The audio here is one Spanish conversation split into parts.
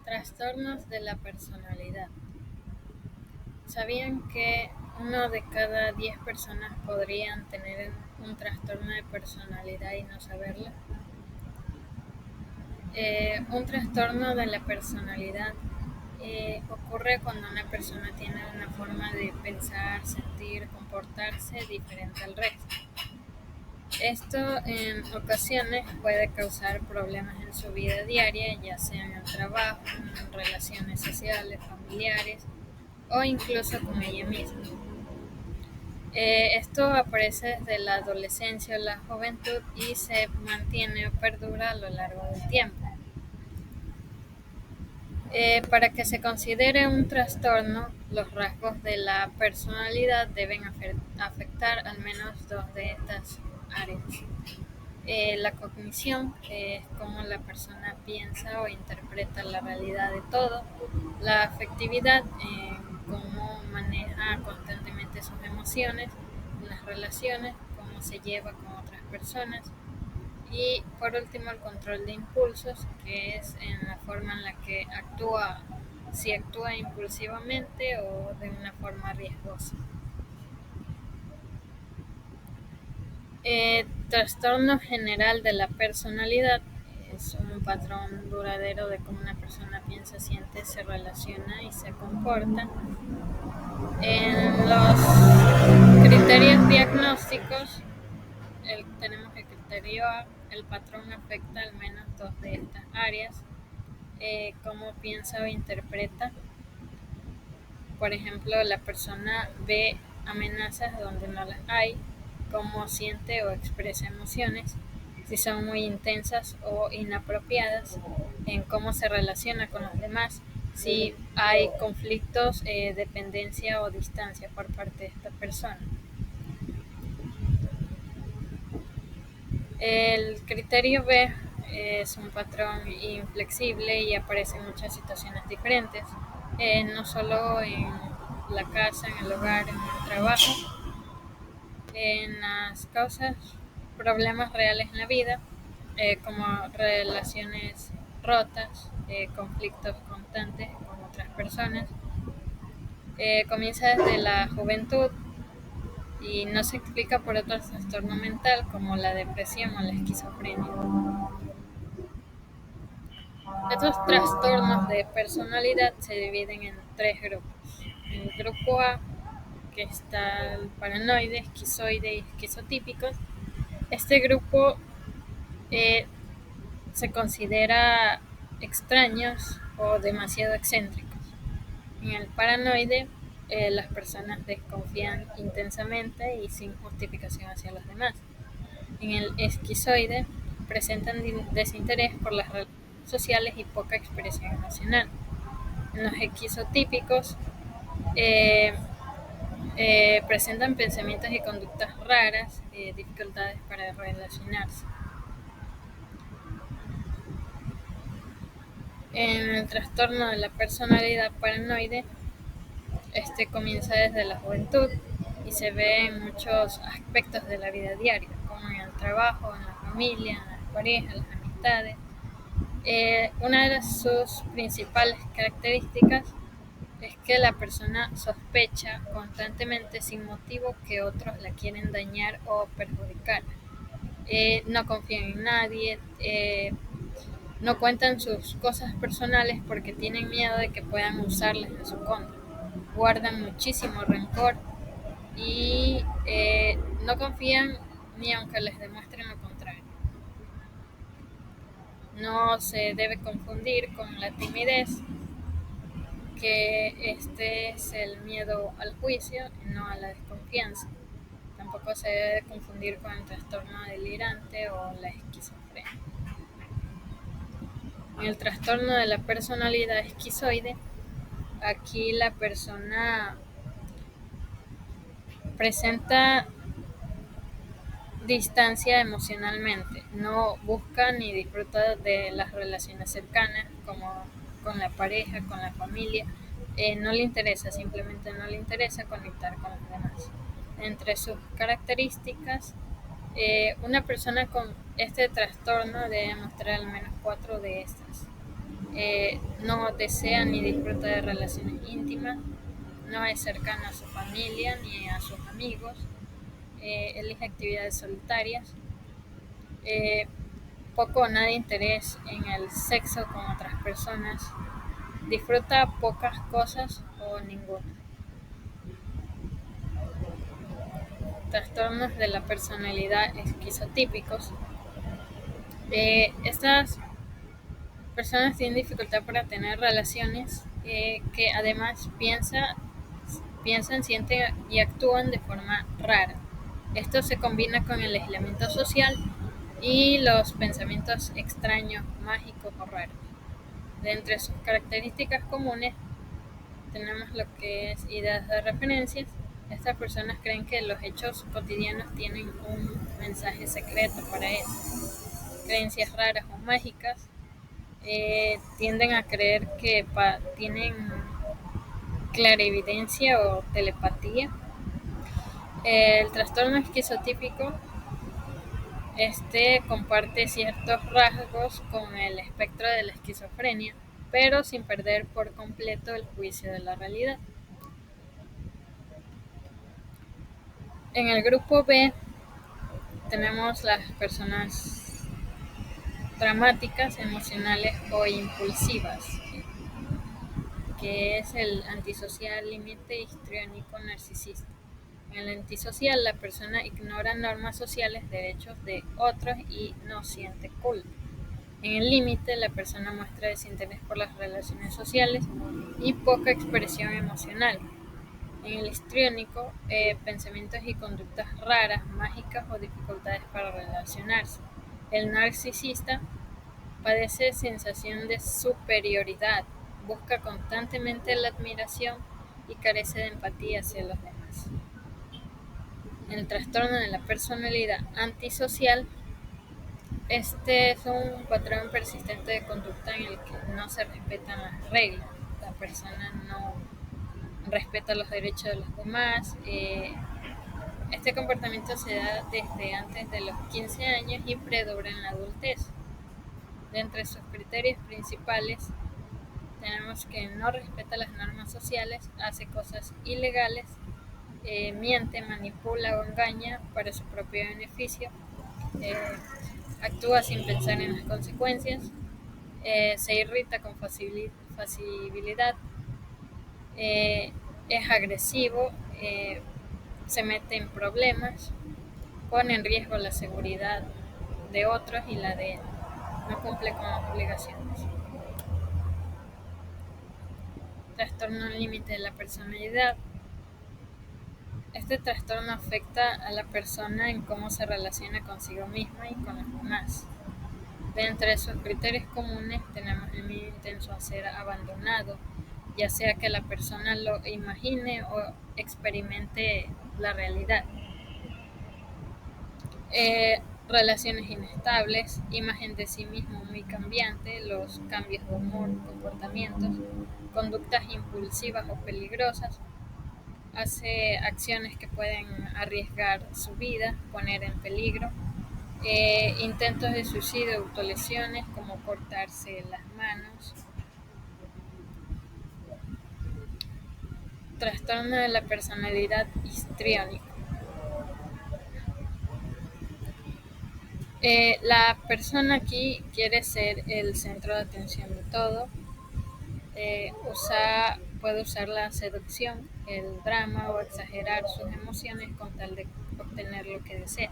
Trastornos de la personalidad. ¿Sabían que 1 de cada 10 personas podrían tener un trastorno de personalidad y no saberlo? Un trastorno de la personalidad ocurre cuando una persona tiene una forma de pensar, sentir, comportarse diferente al resto. Esto en ocasiones puede causar problemas en su vida diaria, ya sea en el trabajo, en relaciones sociales, familiares o incluso con ella misma. Esto aparece desde la adolescencia o la juventud y se mantiene o perdura a lo largo del tiempo. Para que se considere un trastorno, los rasgos de la personalidad deben afectar al menos 2 de estas áreas. La cognición, que es cómo la persona piensa o interpreta la realidad de todo. La afectividad, cómo maneja constantemente sus emociones. Las relaciones, cómo se lleva con otras personas. Y por último, el control de impulsos, que es en la forma en la que actúa, si actúa impulsivamente o de una forma riesgosa. Trastorno general de la personalidad es un patrón duradero de cómo una persona piensa, siente, se relaciona y se comporta. En los criterios diagnósticos tenemos el criterio A. El patrón afecta al menos 2 de estas áreas. Cómo piensa o interpreta. Por ejemplo, la persona ve amenazas donde no las hay. Cómo siente o expresa emociones, si son muy intensas o inapropiadas, en cómo se relaciona con los demás, si hay conflictos, dependencia o distancia por parte de esta persona. El criterio B es un patrón inflexible y aparece en muchas situaciones diferentes, no solo en la casa, en el hogar, en el trabajo, en las causas, problemas reales en la vida, como relaciones rotas, conflictos constantes con otras personas. Comienza desde la juventud y no se explica por otro trastorno mental como la depresión o la esquizofrenia. Estos trastornos de personalidad se dividen en 3 grupos. El grupo A, que está el paranoide, esquizoide y esquizotípicos. Este grupo se considera extraños o demasiado excéntricos. En el paranoide, las personas desconfían intensamente y sin justificación hacia los demás. En el esquizoide, presentan desinterés por las redes sociales y poca expresión emocional. En los esquizotípicos, presentan pensamientos y conductas raras, dificultades para relacionarse. En el trastorno de la personalidad paranoide, este comienza desde la juventud y se ve en muchos aspectos de la vida diaria, como en el trabajo, en la familia, en las parejas, las amistades. Una de sus principales características es que la persona sospecha constantemente sin motivo que otros la quieren dañar o perjudicar. No confían en nadie, no cuentan sus cosas personales porque tienen miedo de que puedan usarlas en su contra. Guardan muchísimo rencor y no confían ni aunque les demuestren lo contrario. No se debe confundir con la timidez, que este es el miedo al juicio y no a la desconfianza. Tampoco se debe confundir con el trastorno delirante o la esquizofrenia. En el trastorno de la personalidad esquizoide, aquí la persona presenta distancia emocionalmente, no busca ni disfruta de las relaciones cercanas como con la pareja, con la familia. No le interesa, simplemente no le interesa conectar con los demás. Entre sus características, una persona con este trastorno debe mostrar al menos 4 de estas. no desea ni disfruta de relaciones íntimas, no es cercano a su familia ni a sus amigos, elige actividades solitarias, poco o nada interés en el sexo con otras personas, disfruta pocas cosas o ninguna. Trastornos de la personalidad esquizotípicos. Estas personas tienen dificultad para tener relaciones, que además piensan, sienten y actúan de forma rara. Esto se combina con el aislamiento social y los pensamientos extraños, mágicos o raros. De entre sus características comunes tenemos lo que es ideas de referencias. Estas personas creen que los hechos cotidianos tienen un mensaje secreto para ellos. Creencias raras o mágicas. Tienden a creer que tienen clarividencia o telepatía. El trastorno esquizotípico comparte ciertos rasgos con el espectro de la esquizofrenia, pero sin perder por completo el juicio de la realidad. En el grupo B tenemos las personas dramáticas, emocionales o impulsivas, que es el antisocial, límite, histriónico, narcisista. En el antisocial, la persona ignora normas sociales, derechos de otros y no siente culpa. En el límite, la persona muestra desinterés por las relaciones sociales y poca expresión emocional. En el histriónico, pensamientos y conductas raras, mágicas o dificultades para relacionarse. El narcisista padece sensación de superioridad, busca constantemente la admiración y carece de empatía hacia los demás. El trastorno de la personalidad antisocial, es un patrón persistente de conducta en el que no se respetan las reglas. La persona no respeta los derechos de los demás. Este comportamiento se da desde antes de los 15 años y perdura en la adultez. De entre sus criterios principales tenemos que no respeta las normas sociales, hace cosas ilegales, miente, manipula o engaña para su propio beneficio, actúa sin pensar en las consecuencias, se irrita con facilidad, es agresivo, se mete en problemas, pone en riesgo la seguridad de otros y la de él, no cumple con las obligaciones. Trastorno límite de la personalidad. Este trastorno afecta a la persona en cómo se relaciona consigo misma y con los demás. De entre sus criterios comunes tenemos el miedo intenso a ser abandonado, ya sea que la persona lo imagine o experimente la realidad. Relaciones inestables, imagen de sí mismo muy cambiante, los cambios de humor, comportamientos, conductas impulsivas o peligrosas, hace acciones que pueden arriesgar su vida, poner en peligro, intentos de suicidio, autolesiones como cortarse las manos. Trastorno de la personalidad histriónico. La persona aquí quiere ser el centro de atención de todo. Puede usar la seducción, el drama o exagerar sus emociones con tal de obtener lo que desea.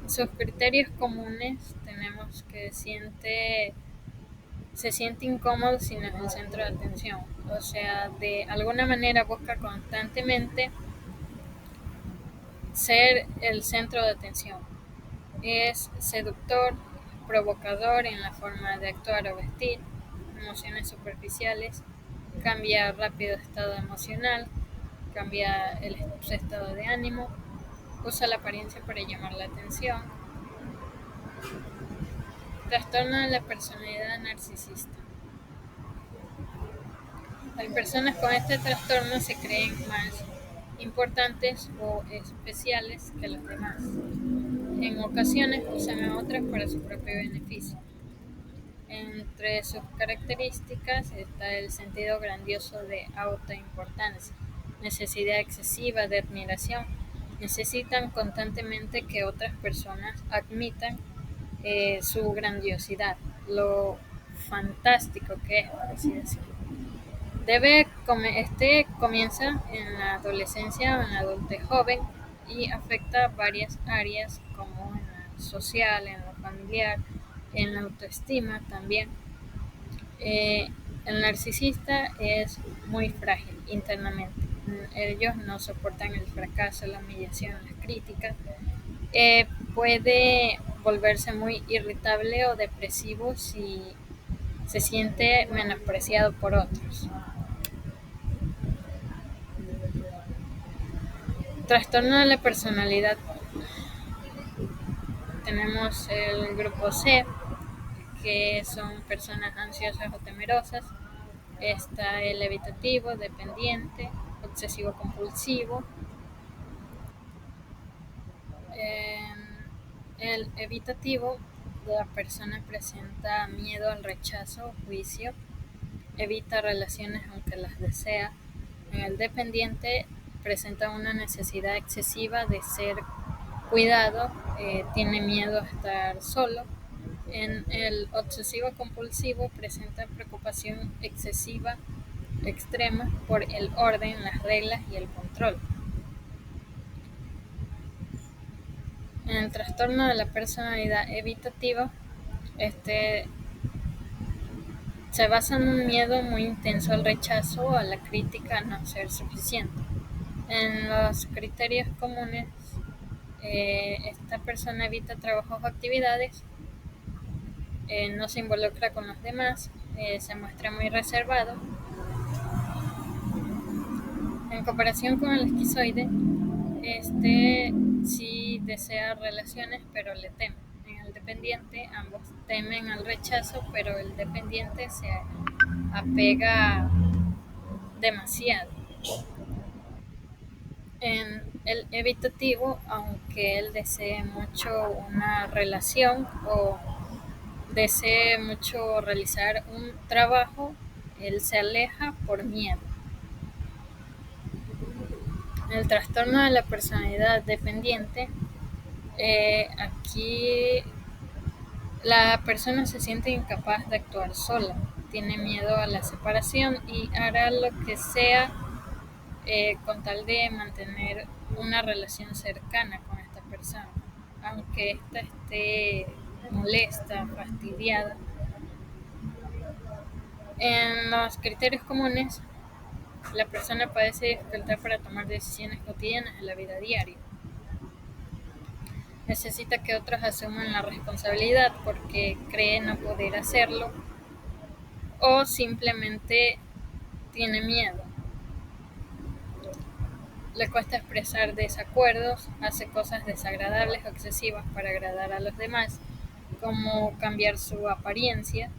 Sus criterios comunes tenemos que se siente incómodo si no es el centro de atención. O sea, de alguna manera busca constantemente ser el centro de atención. Es seductor, provocador en la forma de actuar o vestir, emociones superficiales, cambia rápido de estado emocional, cambia su estado de ánimo, usa la apariencia para llamar la atención. Trastorno de la personalidad narcisista. Las personas con este trastorno se creen más importantes o especiales que los demás. En ocasiones usan a otras para su propio beneficio. Entre sus características está el sentido grandioso de autoimportancia, necesidad excesiva de admiración. Necesitan constantemente que otras personas admitan su grandiosidad, lo fantástico que es, por así decirlo. Este comienza en la adolescencia o en la adultez joven y afecta varias áreas como en la social, en lo familiar, en la autoestima también. Eh, el narcisista es muy frágil internamente. Ellos no soportan el fracaso, la humillación, las críticas. Puede volverse muy irritable o depresivo si se siente menospreciado por otros. Trastorno de la personalidad. Tenemos el grupo C, que son personas ansiosas o temerosas. Está el evitativo, dependiente, obsesivo compulsivo. El evitativo, la persona presenta miedo al rechazo o juicio, evita relaciones aunque las desea. En el dependiente presenta una necesidad excesiva de ser cuidado, tiene miedo a estar solo. En el obsesivo compulsivo presenta preocupación excesiva, extrema, por el orden, las reglas y el control. En el trastorno de la personalidad evitativa, se basa en un miedo muy intenso al rechazo o a la crítica a no ser suficiente. En los criterios comunes, esta persona evita trabajos o actividades, no se involucra con los demás, se muestra muy reservado. En comparación con el esquizoide, sí desea relaciones, pero le teme. En el dependiente, ambos temen al rechazo, pero el dependiente se apega demasiado. En el evitativo, aunque él desee mucho una relación o desee mucho realizar un trabajo, él se aleja por miedo. El trastorno de la personalidad dependiente, aquí la persona se siente incapaz de actuar sola, tiene miedo a la separación y hará lo que sea con tal de mantener una relación cercana con esta persona, aunque ésta esté molesta, fastidiada. En los criterios comunes, la persona padece dificultad para tomar decisiones cotidianas en la vida diaria. Necesita que otros asuman la responsabilidad porque cree no poder hacerlo o simplemente tiene miedo. Le cuesta expresar desacuerdos, hace cosas desagradables o excesivas para agradar a los demás, como cambiar su apariencia.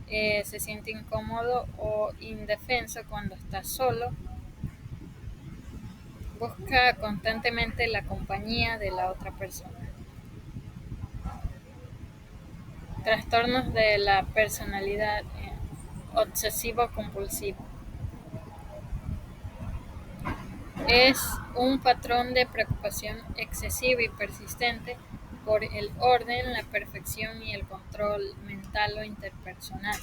Se siente incómodo o indefenso cuando está solo. Busca constantemente la compañía de la otra persona. Trastornos de la personalidad obsesivo-compulsivo. Es un patrón de preocupación excesiva y persistente por el orden, la perfección y el control mental o interpersonal.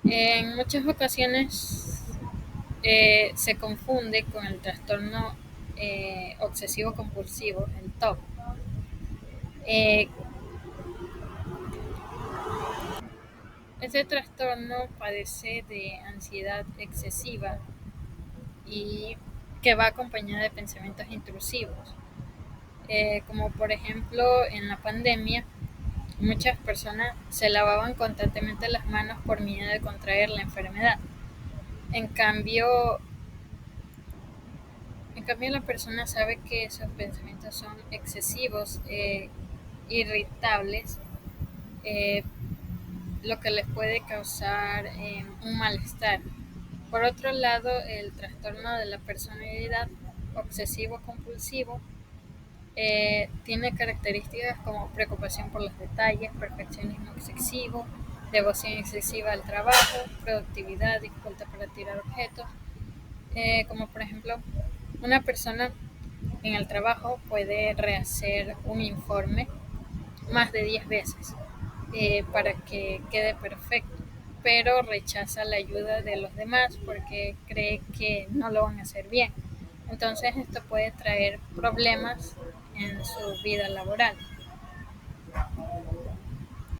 En muchas ocasiones se confunde con el trastorno obsesivo-compulsivo, el TOC. Este trastorno padece de ansiedad excesiva y que va acompañada de pensamientos intrusivos, como por ejemplo en la pandemia muchas personas se lavaban constantemente las manos por miedo de contraer la enfermedad. En cambio la persona sabe que esos pensamientos son excesivos, irritables, lo que les puede causar un malestar. Por otro lado, el trastorno de la personalidad obsesivo-compulsivo tiene características como preocupación por los detalles, perfeccionismo excesivo, devoción excesiva al trabajo, productividad, dificultad para tirar objetos, como por ejemplo una persona en el trabajo puede rehacer un informe más de 10 veces para que quede perfecto, pero rechaza la ayuda de los demás porque cree que no lo van a hacer bien. Entonces esto puede traer problemas en su vida laboral.